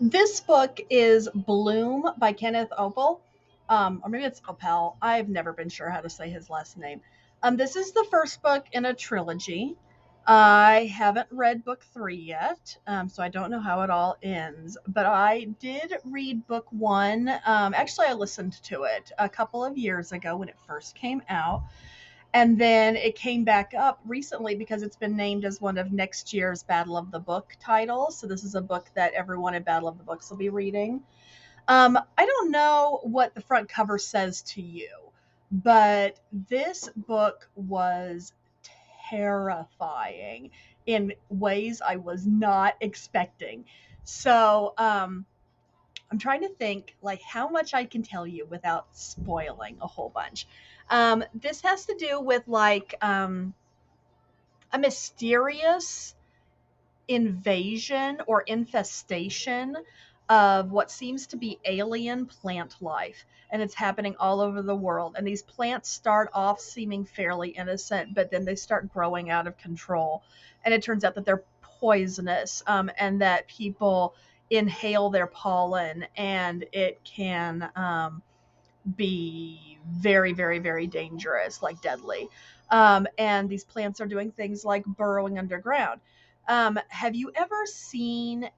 This book is Bloom by Kenneth Oppel, or maybe it's Oppel. I've never been sure how to say his last name. This is the first book in a trilogy. I haven't read book three yet, so I don't know how it all ends. But I did read book one. Actually, I listened to it a couple of years ago when it first came out. And then it came back up recently because it's been named as one of next year's Battle of the Book titles. So this is a book that everyone at Battle of the Books will be reading. I don't know what the front cover says to you, but this book was terrifying in ways I was not expecting. So, I'm trying to think like how much I can tell you without spoiling a whole bunch. This has to do with a mysterious invasion or infestation of what seems to be alien plant life. And it's happening all over the world. And these plants start off seeming fairly innocent, but then they start growing out of control. And it turns out that they're poisonous, and that people inhale their pollen, and it can be very, very, very dangerous, like deadly. And these plants are doing things like burrowing underground. Have you ever seen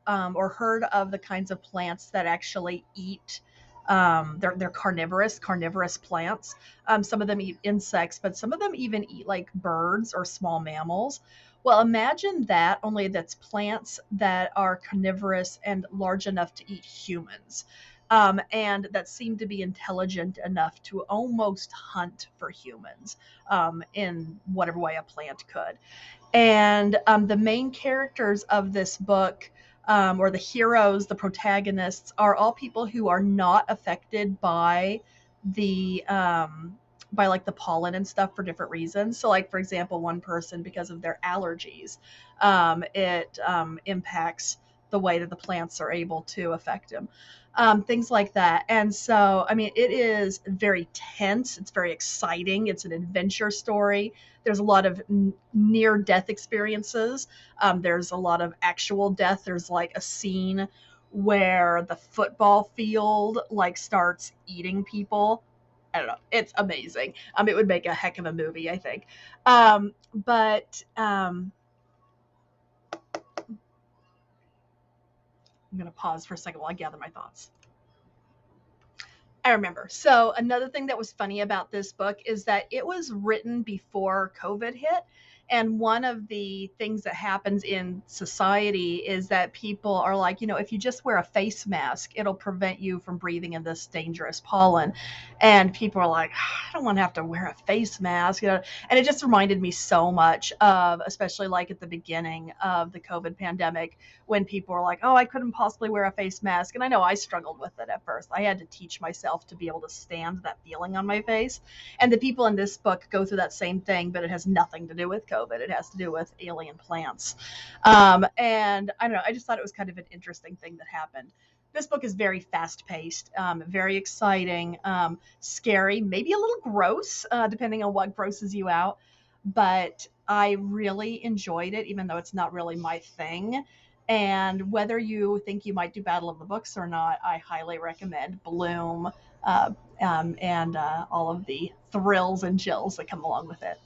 or heard of the kinds of plants that actually eat? They're carnivorous plants. Some of them eat insects, but some of them even eat like birds or small mammals. Well, imagine that, only that's plants that are carnivorous and large enough to eat humans, and that seem to be intelligent enough to almost hunt for humans, in whatever way a plant could. And the main characters of this book, or the heroes, the protagonists, are all people who are not affected the by like the pollen and stuff for different reasons. So, like for example, one person, because of their allergies, it impacts the way that the plants are able to affect them. Things like that. And so, I mean, it is very tense. It's very exciting. It's an adventure story. There's a lot of near death experiences. There's a lot of actual death. There's like a scene where the football field like starts eating people. I don't know. It's amazing. It would make a heck of a movie, I think. But I'm going to pause for a second while I gather my thoughts. I remember. So another thing that was funny about this book is that it was written before COVID hit. And one of the things that happens in society is that people are like, if you just wear a face mask, it'll prevent you from breathing in this dangerous pollen. And people are like, I don't want to have to wear a face mask. And it just reminded me so much of, especially like at the beginning of the COVID pandemic, when people were like, oh, I couldn't possibly wear a face mask. And I know I struggled with it at first. I had to teach myself to be able to stand that feeling on my face. And the people in this book go through that same thing, but it has nothing to do with COVID. It has to do with alien plants. And I don't know, I just thought it was kind of an interesting thing that happened. This book is very fast paced, very exciting, scary, maybe a little gross, depending on what grosses you out. But I really enjoyed it, even though it's not really my thing. And whether you think you might do Battle of the Books or not, I highly recommend Bloom, and all of the thrills and chills that come along with it.